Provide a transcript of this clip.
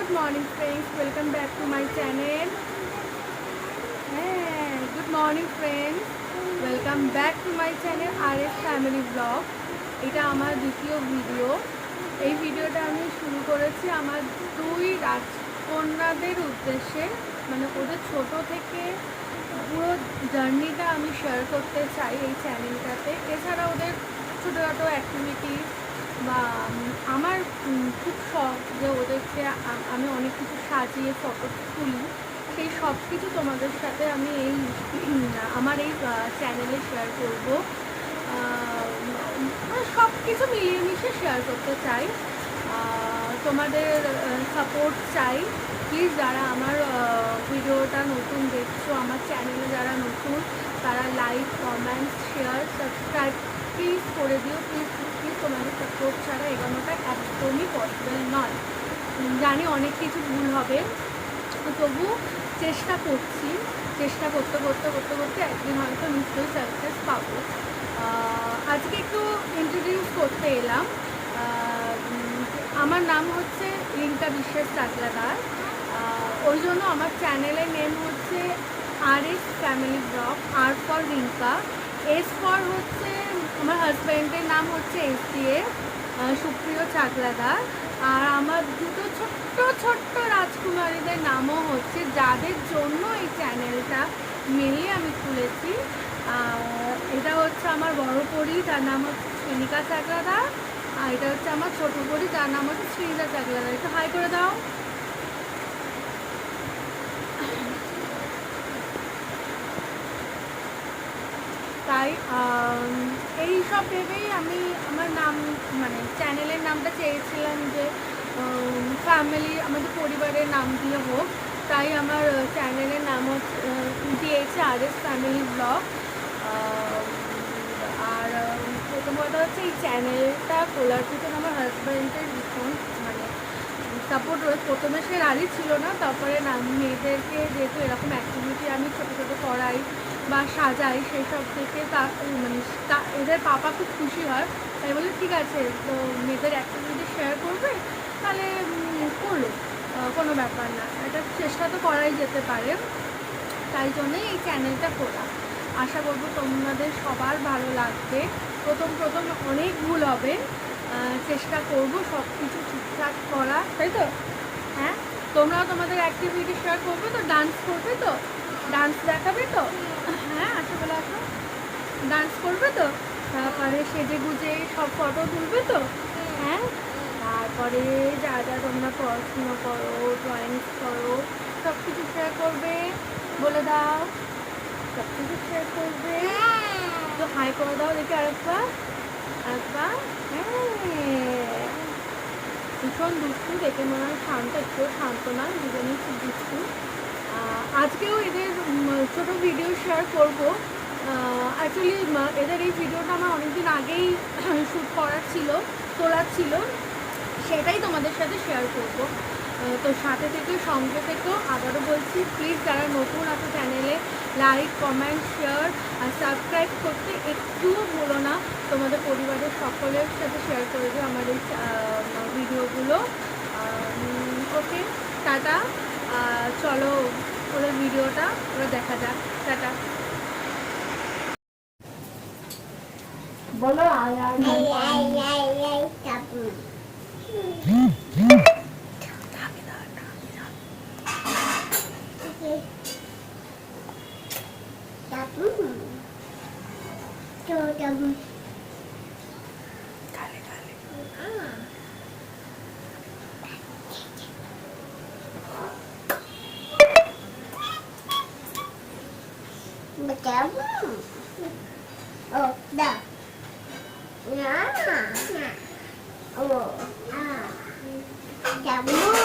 Good morning friends, welcome back to my channel. Good morning friends, welcome back to my channel RS Family Vlog. এটা আমার দ্বিতীয় video. এই ভিডিওটা আমি শুরু করেছি আমার দুই রাজকন্যাদের উদ্দেশ্যে, মানে ওদের ছোট থেকে পুরো জার্নিটা আমি শেয়ার করতে চাই এই চ্যানেলটাতে। এছাড়া ওদের ছোটোখাটো অ্যাক্টিভিটি বা আমার খুব শখ যে ওদেরকে আমি অনেক কিছু সাজিয়ে ফটো তুলি, সেই সব কিছু তোমাদের সাথে আমি আমার এই চ্যানেলে শেয়ার করব। সব কিছু মিলিয়ে মিশে শেয়ার করতে চাই। তোমাদের সাপোর্ট চাই প্লিজ। যারা আমার ভিডিওটা নতুন দেখছো, আমার চ্যানেলে যারা নতুন, তারা like, comment, share, subscribe please করে দিও। প্লিজ প্লিজ, তোমাদের সাপোর্ট ছাড়া এগোনোটা একদমই পসিবল নয়। জানি অনেক কিছু ভুল হবে, তবু চেষ্টা করছি। চেষ্টা করতে করতে করতে করতে একদিন হয়তো নিশ্চয়ই সাকসেস পাবো। আজকে একটু ইন্ট্রোডিউস করতে এলাম। আমার নাম হচ্ছে রিঙ্কা বিশ্বাস চাকলাদার। ওই জন্য আমার চ্যানেলের নেম হচ্ছে RS ফ্যামিলি ব্লগ। আর ফর রিঙ্কা, এস ফর হচ্ছে আমার হাজব্যান্ডের নাম হচ্ছে SDA সুপ্রিয় চাকলাদার। আর আমার দুটো ছোট্ট ছোট্ট রাজকুমারীদের নামও হচ্ছে, যাদের জন্য এই চ্যানেলটা মেনলি আমি খুলেছি। এটা হচ্ছে আমার বড় পরি, তার নাম হচ্ছে শ্রেণিকা চাকলাদার। আর এটা হচ্ছে আমার ছোট পরি, তার নাম হচ্ছে শ্রীজা চাকলাদার। একটু হাই করে দাও। তাই এই সব ভেবেই আমি আমার নাম, মানে চ্যানেলের নামটা চেয়েছিলাম যে ফ্যামিলি, আমাদের পরিবারের নাম দিয়ে হোক। তাই আমার চ্যানেলের নাম দিয়েছে RS ফ্যামিলি ব্লগ। আর প্রথম কথা হচ্ছে এই চ্যানেলটা খোলার পিছনে আমার হাজব্যান্ডের ভীষণ মানে সাপোর্ট রয়েছে। প্রথমে সে রাজি ছিল না, তারপরে মেয়েদেরকে যেহেতু এরকম অ্যাক্টিভিটি আমি ছোটো ছোটো করাই বা সাজাই, সেই সব থেকে মানে এদের পাপা খুব খুশি হয়। তাই বলে ঠিক আছে, তো মেয়েদের অ্যাক্টিভিটি শেয়ার করবে, তাহলে করলো, কোনো ব্যাপার না, এটা চেষ্টা তো করাই যেতে পারে। তাই জন্যই এই চ্যানেলটা খোলা। আশা করবো তোমাদের সবার ভালো লাগবে। প্রথম অনেক ভুল হবে, চেষ্টা করবো সব কিছু ঠিকঠাক করা, তাই তো? হ্যাঁ, তোমরাও তোমাদের অ্যাক্টিভিটি শেয়ার করবে তো, ডান্স করবে তো, ডান্স দেখাবে তো? হ্যাঁ, আসো বলে আসো, ডান্স করবে তো, তারপরে সেজে গুজে সব ফটো তুলবে তো? হ্যাঁ, তারপরে যা যা তোমরা পড়াশুনো করো, ড্রয়িংস করো, সব কিছু শেয়ার করবে, বলে দাও। সব কিছু শেয়ার করবে তো হাই করে দাও দেখি আরেকবার। হ্যাঁ, ভীষণ দুষ্টু, দেখে মনে হয় শান্ত, একটু শান্ত না, দুজনেই খুব দুষ্টু। আজকেও এদের ছোটো ভিডিও শেয়ার করবো। অ্যাকচুয়ালি এদের এই ভিডিওটা আমার অনেকদিন আগেই শ্যুট করার ছিল, তোলার ছিল, সেটাই তোমাদের সাথে শেয়ার করব। তো সাথে থেকে সঙ্গে থেকেও আবারও বলছি, প্লিজ যারা নতুন আছে চ্যানেলে, লাইক, কমেন্ট, শেয়ার আর সাবস্ক্রাইব করতে একটুও ভুলো না। তোমাদের পরিবারের সকলের সাথে শেয়ার করে দিও আমার এই ভিডিওগুলো। ওকে, টাটা। চলো ওদের ভিডিওটা ওরা দেখা যাক। টাটা। বলো Oh, dah. Nah. Oh. Ah. Kamu.